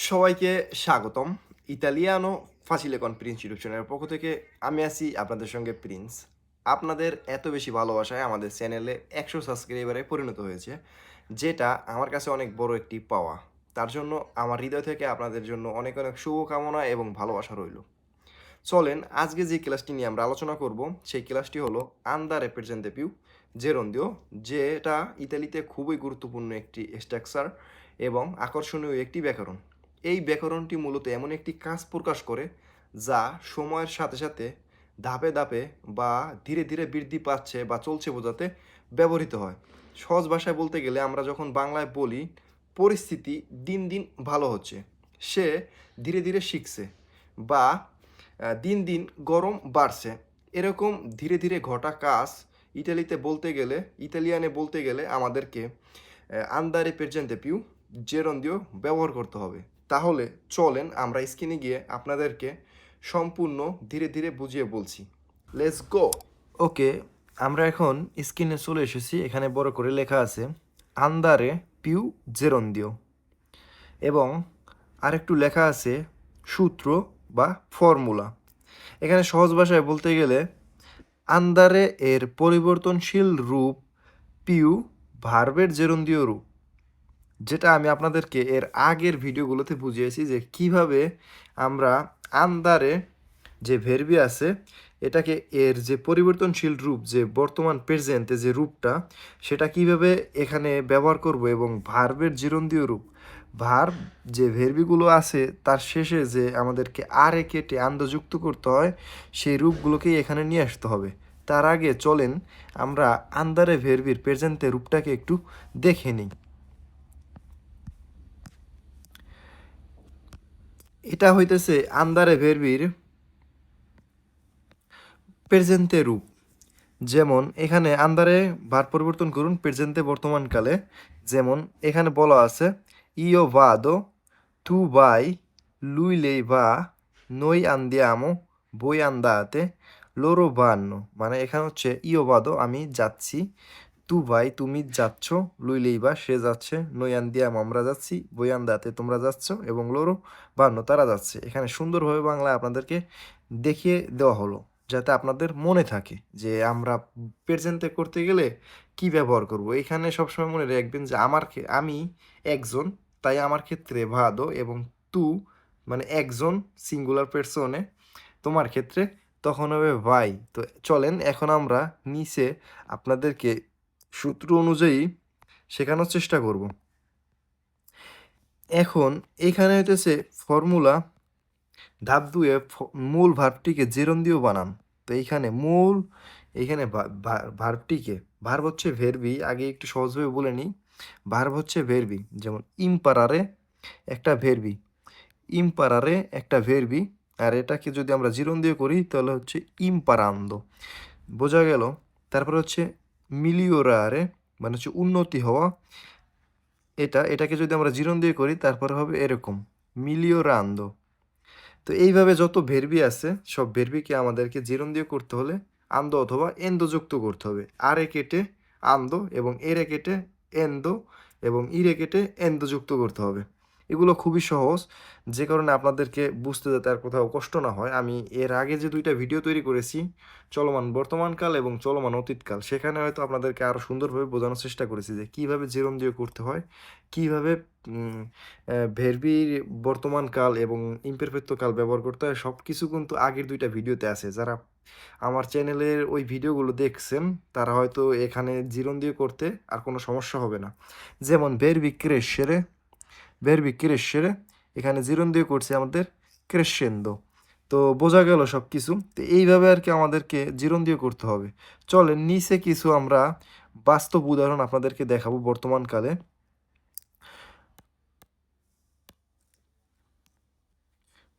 সবাইকে স্বাগতম। ইতালিয়ানো ফাসিলে কন প্রিন্স ইউটিউব চ্যানেলের পক্ষ থেকে আমি আছি আপনাদের সঙ্গে প্রিন্স। আপনাদের এত বেশি ভালোবাসায় আমাদের চ্যানেলে 100 সাবস্ক্রাইবারে পরিণত হয়েছে, যেটা আমার কাছে অনেক বড় একটি পাওয়া। তার জন্য আমার হৃদয় থেকে আপনাদের জন্য অনেক অনেক শুভকামনা এবং ভালোবাসা রইল। চলেন আজকে যে ক্লাসটি নিয়ে আমরা আলোচনা করব, সেই ক্লাসটি হলো আন্দা রেপ্রেজেন্টেটিভ জেরন্দিও, যেটা ইতালিতে খুবই গুরুত্বপূর্ণ একটি স্ট্রাকচার এবং আকর্ষণীয় একটি ব্যাকরণ। এই ব্যাকরণটি মূলত এমন একটি কাজ প্রকাশ করে যা সময়ের সাথে সাথে ধাপে ধাপে বা ধীরে ধীরে বৃদ্ধি পাচ্ছে বা চলছে বোঝাতে ব্যবহৃত হয়। সহজ ভাষায় বলতে গেলে আমরা যখন বাংলায় বলি পরিস্থিতি দিন দিন ভালো হচ্ছে, সে ধীরে ধীরে শিখছে, বা দিন দিন গরম বাড়ছে, এরকম ধীরে ধীরে ঘটা কাজ ইতালিয়ানে বলতে গেলে আমাদেরকে আন্দারে রিপ্রেজেন্টেটিভ জেরন্দিও ব্যবহার করতে হবে। তাহলে চলেন আমরা স্ক্রিনে গিয়ে আপনাদেরকে সম্পূর্ণ ধীরে ধীরে বুঝিয়ে বলছি। Let's go. ওকে, আমরা এখন স্ক্রিনে চলে এসেছি। এখানে বড় করে লেখা আছে আন্দারে পিউ জেরন্দিও, এবং আরেকটু লেখা আছে সূত্র বা ফর্মুলা। এখানে সহজ ভাষায় বলতে গেলে আন্দারে এর পরিবর্তনশীল রূপ পিউ ভার্বের জেরন্দিও রূপ, যেটা আমি আপনাদেরকে এর আগের ভিডিওগুলোতে বুঝিয়েছি যে কিভাবে আমরা আন্দারে যে ভেরবি আছে এটাকে এর যে পরিবর্তনশীল রূপ, যে বর্তমান প্রেজেন্টে যে রূপটা, সেটা কিভাবে এখানে ব্যবহার করব, এবং ভার্বের জিরন্দিও রূপ, ভার্ব যে ভেরবিগুলো আছে তার শেষে যে আমাদেরকে আরে কেটে আন্দযুক্ত করতে হয়, সেই রূপগুলোকেই এখানে নিয়ে আসতে হবে। তার আগে চলেন আমরা আন্দারে ভেরবির প্রেজেন্টে রূপটাকে একটু দেখে নিই। এটা হইতেছে আন্দারে ভেরবির প্রেজেন্টে রূপ। যেমন এখানে আন্দারে ভার পরিবর্তন করুন প্রেজেন্টে বর্তমানকালে। যেমন এখানে বলা আছে ইও ভাদো, তু ভাই, lui lei va, noi andiamo, voi andate, loro vanno। মানে এখানে হচ্ছে ইও ভাদো আমি যাচ্ছি, তু ভাই তুমি যাচ্ছ, lui lei va সে যাচ্ছে, noi andiamo আমরা যাচ্ছি, voi andate তোমরা যাচ্ছ, এবং loro vanno তারা যাচ্ছে। এখানে সুন্দরভাবে বাংলায় আপনাদেরকে দেখিয়ে দেওয়া হলো, যাতে আপনাদের মনে থাকে যে আমরা প্রেজেন্টে করতে গেলে কি ব্যবহার করব। এখানে সবসময় মনে রাখবেন যে আমি একজন, তাই আমার ক্ষেত্রে ভাদো, এবং তু মানে একজন সিঙ্গুলার পারসনে, তোমার ক্ষেত্রে তখন হবে ভাই। তো চলেন এখন আমরা নিচে আপনাদেরকে সূত্র অনুযায়ী শেখানোর চেষ্টা করব। এখন এখানে হইতেছে ফর্মুলা। ধাপ দুয়ে মূল ভার্বটিকে জেরন্দিও বানান। তো এইখানে ভার্বটিকে, ভার্ব হচ্ছে ভেরবি, আগে একটু সহজভাবে বলে নিই। ভার্ব হচ্ছে ভেরবি, যেমন ইম্পারারে একটা ভেরবি, ইম্পারারে একটা ভেরবি, আর এটাকে যদি আমরা জিরন্দিও করি তাহলে হচ্ছে ইম্পারান্দো। বোঝা গেল? তারপর হচ্ছে মিলিওরারে, মানে হচ্ছে উন্নতি হওয়া, এটাকে যদি আমরা জিরন্দিও করি তারপরে হবে এরকম মিলিওরান্দো। তো এইভাবে যত ভেরবি আছে সব ভেরবিকে আমাদেরকে জিরন্দিও করতে হলে আন্দো অথবা এন্দো যুক্ত করতে হবে। আরে কেটে আন্দো, এবং এরে কেটে এন্দো, এবং ইরে কেটে এন্দো যুক্ত করতে হবে। এগুলো খুবই সহজ, যে কারণে আপনাদেরকে বুঝতে যাতে আর কোথাও কষ্ট না হয়। আমি এর আগে যে দুইটা ভিডিও তৈরি করেছি, চলমান বর্তমানকাল এবং চলমান অতীতকাল, সেখানে হয়তো আপনাদেরকে আরও সুন্দরভাবে বোঝানোর চেষ্টা করেছি যে কীভাবে জিরন্দিও করতে হয়, কীভাবে ভেরবির বর্তমান কাল এবং ইমপারফেক্টো কাল ব্যবহার করতে হয়। সব কিছু কিন্তু আগের দুইটা ভিডিওতে আছে। যারা আমার চ্যানেলের ওই ভিডিওগুলো দেখছেন তারা হয়তো এখানে জিরন্দিও করতে আর কোনো সমস্যা হবে না। যেমন ভেরবি ক্রেশেরে এখানে জিরন্দিও করছে আমাদের ক্রেশেন্দো। তো বোঝা গেল সব কিছু। তো এইভাবে আর কি আমাদেরকে জিরন্দিও করতে হবে। চলেন নিচে কিছু আমরা বাস্তব উদাহরণ আপনাদেরকে দেখাবো বর্তমানকালে।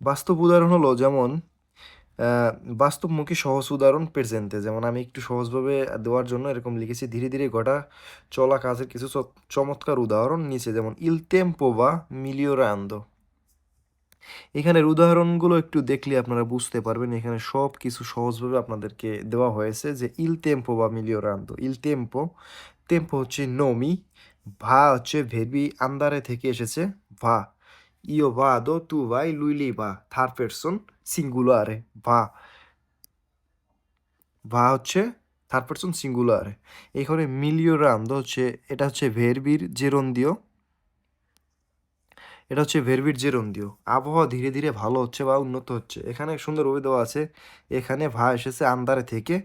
বাস্তব উদাহরণ হলো যেমন বাস্তবমুখী সহজ উদাহরণ প্রেজেন্টে। যেমন আমি একটু সহজভাবে দেওয়ার জন্য এরকম লিখেছি ধীরে ধীরে ঘটা চলা কাজের কিছু চমৎকার উদাহরণ নিচে, যেমন ইল টেম্পো বা মিলিওরান্দো। এখানের উদাহরণগুলো একটু দেখলে আপনারা বুঝতে পারবেন। এখানে সব কিছু সহজভাবে আপনাদেরকে দেওয়া হয়েছে যে ইল টেম্পো বা মিলিওরান্দো। ইল টেম্পো, টেম্পো হচ্ছে নমি, ভা হচ্ছে ভেরবি আন্দারে থেকে এসেছে ভা, io vado, tu vai, lui lì va, third person সিঙ্গুলারে va, va হচ্ছে থার্ড পারসন সিঙ্গুলারে। এখানে মিলিওরান্দো হচ্ছে, এটা হচ্ছে ভেরবির জেরন্দিও, এটা হচ্ছে ভেরবির জেরন্দিও। আবহাওয়া ধীরে ধীরে ভালো হচ্ছে বা উন্নত হচ্ছে, এখানে সুন্দরভাবে দেওয়া আছে। এখানে ভা এসেছে আন্দারে থেকে,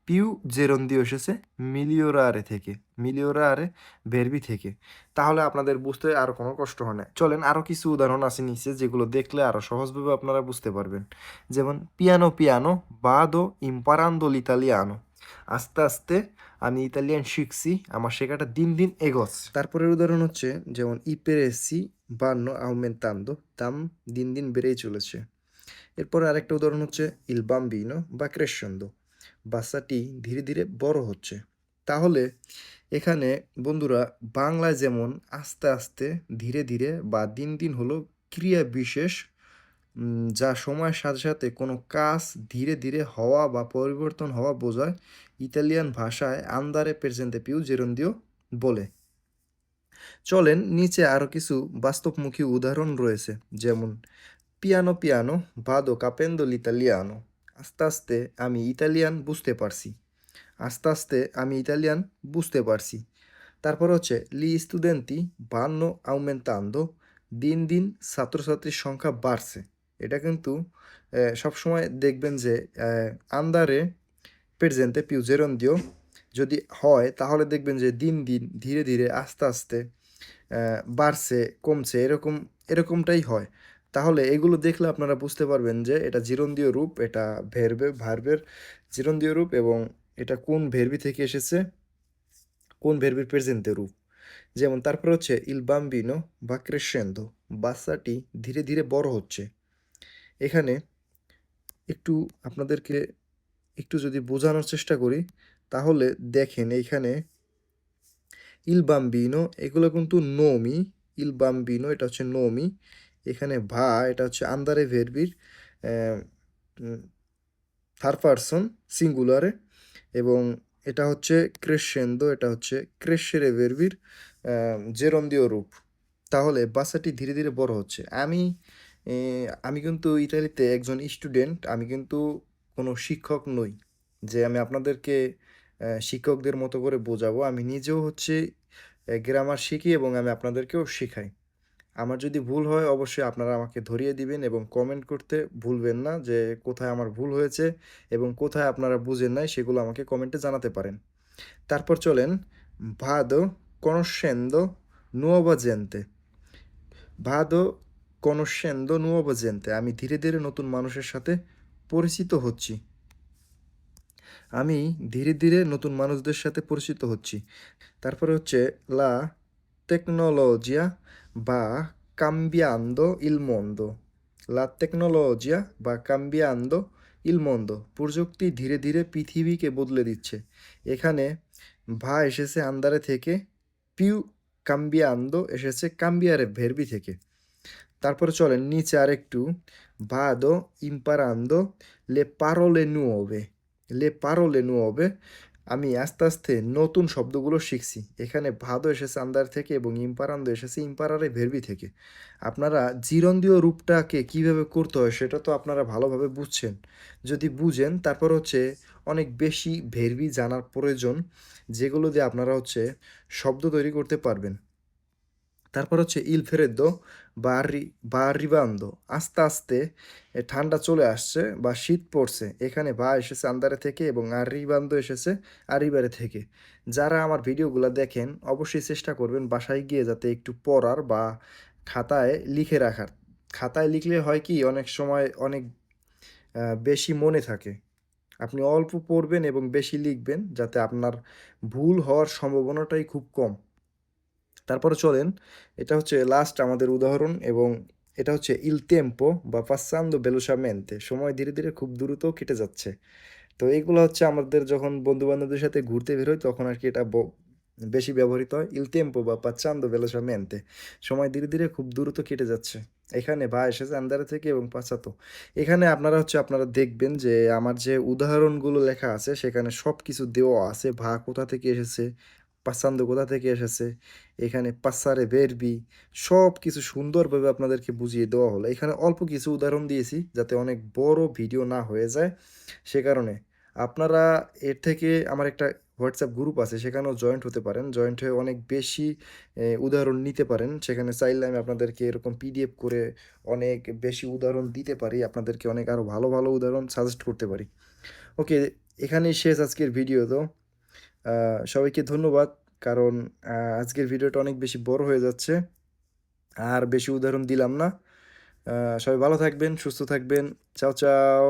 পিউ জেরন্দিও এসেছে মিলিওরারে থেকে, মিলিওরারে ভেরবি থেকে। তাহলে আপনাদের বুঝতে আর কোনো কষ্ট হয় না। চলেন আরও কিছু উদাহরণ আছে নিচে, যেগুলো দেখলে আরও সহজভাবে আপনারা বুঝতে পারবেন। যেমন পিয়ানো পিয়ানো বাদো ইম্পারান্দো লিতালিয়ানো, আস্তে আস্তে আমি ইতালিয়ান শিখছি, আমার শেখাটা দিন দিন এগোচ্ছে। তারপরের উদাহরণ হচ্ছে যেমন ইপেরেসি বান্ন আউমেন্তান্দো, দাম দিন দিন বেড়েই চলেছে। এরপরে আরেকটা উদাহরণ হচ্ছে ইল বাম্বিনো বা ক্রেসেন্ডো, বাচ্চাটি ধীরে ধীরে বড় হচ্ছে। তাহলে এখানে বন্ধুরা বাংলায় যেমন আস্তে আস্তে, ধীরে ধীরে বা দিন দিন হলো ক্রিয়া বিশেষ, যা সময়ের সাথে সাথে কোনো কাজ ধীরে ধীরে হওয়া বা পরিবর্তন হওয়া বোঝায়। ইতালিয়ান ভাষায় আন্দারে প্রেজেন্তে পিউ জেরন্দিও বলে। চলেন নিচে আরও কিছু বাস্তবমুখী উদাহরণ রয়েছে, যেমন পিয়ানো পিয়ানো ভাদো কাপেন্দো লিতালিয়ানো, আস্তে আস্তে আমি ইতালিয়ান বুঝতে পারছি, আস্তে আস্তে আমি ইতালিয়ান বুঝতে পারছি। তারপর হচ্ছে লি স্টুডেন্টি ভান্নো আউমেন্তান্দো, দিন দিন ছাত্রছাত্রীর সংখ্যা বাড়ছে। এটা কিন্তু সবসময় দেখবেন যে আন্দারে প্রেজেন্টে পিউ জেরন্দিও যদি হয়, তাহলে দেখবেন যে দিন দিন ধীরে ধীরে আস্তে আস্তে বাড়ছে কমছে, এরকমটাই হয়। তাহলে এগুলো দেখলে আপনারা বুঝতে পারবেন যে এটা জিরন্দিয় রূপ, এটা ভার্বের জিরন্দিয় রূপ, এবং এটা কোন ভেরবি থেকে এসেছে, কোন ভেরবির প্রেজেন্টে রূপ। যেমন তারপর হচ্ছে ইল বাম্বিনো বা ক্রেসেন্দো, বাচ্চাটি ধীরে ধীরে বড় হচ্ছে। এখানে একটু আপনাদেরকে একটু যদি বোঝানোর চেষ্টা করি, তাহলে দেখেন এইখানে ইল বাম্বিনো এগুলো কিন্তু নোমি, ইল বাম্বিনো এটা হচ্ছে নোমি, এখানে ভা এটা হচ্ছে আন্দারে ভেরবির থার্ড পারসন সিঙ্গুলারে, এবং এটা হচ্ছে ক্রেসেন্দো, এটা হচ্ছে ক্রেসেরে ভেরবির জেরন্দিও রূপ। তাহলে বাচ্চাটি ধীরে ধীরে বড় হচ্ছে। আমি কিন্তু ইতালিতে একজন স্টুডেন্ট, আমি কিন্তু কোনো শিক্ষক নই যে আমি আপনাদেরকে শিক্ষকদের মতো করে বোঝাবো। আমি নিজেও হচ্ছে গ্রামার শিখি এবং আমি আপনাদেরকেও শেখাই। আমার যদি ভুল হয় অবশ্যই আপনারা আমাকে ধরিয়ে দিবেন, এবং কমেন্ট করতে ভুলবেন না যে কোথায় আমার ভুল হয়েছে এবং কোথায় আপনারা বুঝেন নাই, সেগুলো আমাকে কমেন্টে জানাতে পারেন। তারপর চলেন ভাদো conoscendo nuova gente, ভাদো conoscendo nuova gente, আমি ধীরে ধীরে নতুন মানুষের সাথে পরিচিত হচ্ছি, আমি ধীরে ধীরে নতুন মানুষদের সাথে পরিচিত হচ্ছি। তারপরে হচ্ছে লা tecnologia va cambiando il mondo, লা tecnologia va cambiando il mondo, প্রযুক্তি ধীরে ধীরে পৃথিবীকে বদলে দিচ্ছে। এখানে ভা এসেছে আন্দারে থেকে, পিউ cambiando এসেছে cambiare ভেরবি থেকে। তারপরে চলেন নিচে আরেকটু, vado imparando le parole nuove, le parole nuove, আমি আস্তে আস্তে নতুন শব্দগুলো শিখছি। এখানে ভাদো এসেছে আন্দার থেকে এবং ইম্পারান্দো এসেছে ইম্পারারে ভেরবি থেকে। আপনারা জিরন্দিও রূপটাকে কিভাবে করতে হয় সেটা তো আপনারা ভালোভাবে বুঝছেন। যদি বুঝেন তারপর হচ্ছে অনেক বেশি ভেরবি জানার প্রয়োজন, যেগুলো দিয়ে আপনারা হচ্ছে শব্দ তৈরি করতে পারবেন। তারপর হচ্ছে ইল ফেরেদ্দো বা রিবান্দো, আস্তে আস্তে ঠান্ডা চলে আসছে বা শীত পড়ছে। এখানে বা এসেছে আন্দারে থেকে এবং আর রিবান্দো এসেছে আরিবারে থেকে। যারা আমার ভিডিওগুলো দেখেন অবশ্যই চেষ্টা করবেন বাসায় গিয়ে যাতে একটু পড়ার বা খাতায় লিখে রাখার। খাতায় লিখলে হয় কি, অনেক সময় অনেক বেশি মনে থাকে। আপনি অল্প পড়বেন এবং বেশি লিখবেন, যাতে আপনার ভুল হওয়ার সম্ভাবনাটাই খুব কম। তারপরে চলেন, এটা হচ্ছে লাস্ট আমাদের উদাহরণ, এবং এটা হচ্ছে ইল টেম্পো বা পাসান্দো বেলোসামেন্তে, সময় ধীরে ধীরে খুব দ্রুত কেটে যাচ্ছে। তো এইগুলো হচ্ছে আমাদের যখন বন্ধু বান্ধবদের সাথে ঘুরতে বেরোই তখন আর কি এটা বেশি ব্যবহৃত হয়। ইল টেম্পো বা পাচ্চান্দো বেলোসামেন্তে, সময় ধীরে ধীরে খুব দ্রুত কেটে যাচ্ছে। এখানে বা এসেছে আন্দারে থেকে এবং পাচাতো। এখানে আপনারা দেখবেন যে আমার যে উদাহরণগুলো লেখা আছে সেখানে সব কিছু দেওয়া আছে, ভা কোথা থেকে এসেছে, পাসান্দো কোথা থেকে এসেছে, এখানে পাসারে ভেরবি সব কিছু সুন্দরভাবে আপনাদেরকে বুঝিয়ে দেওয়া হলো। এখানে অল্প কিছু উদাহরণ দিয়েছি যাতে অনেক বড় ভিডিও না হয়ে যায়, সে কারণে আপনারা এর থেকে আমার একটা হোয়াটসঅ্যাপ গ্রুপ আছে, সেখানেও জয়েন্ট হতে পারেন। জয়েন্ট হয়ে অনেক বেশি উদাহরণ নিতে পারেন। সেখানে চাইলে আমি আপনাদেরকে এরকম পিডিএফ করে অনেক বেশি উদাহরণ দিতে পারি, আপনাদেরকে অনেক আরও ভালো ভালো উদাহরণ সাজেস্ট করতে পারি। ওকে, এখানেই শেষ আজকের ভিডিও। তো সবাইকে ধন্যবাদ, কারণ আজকের ভিডিওটা অনেক বেশি বড় হয়ে যাচ্ছে, আর বেশি উদাহরণ দিলাম না। সবাই ভালো থাকবেন, সুস্থ থাকবেন। চাও চাও।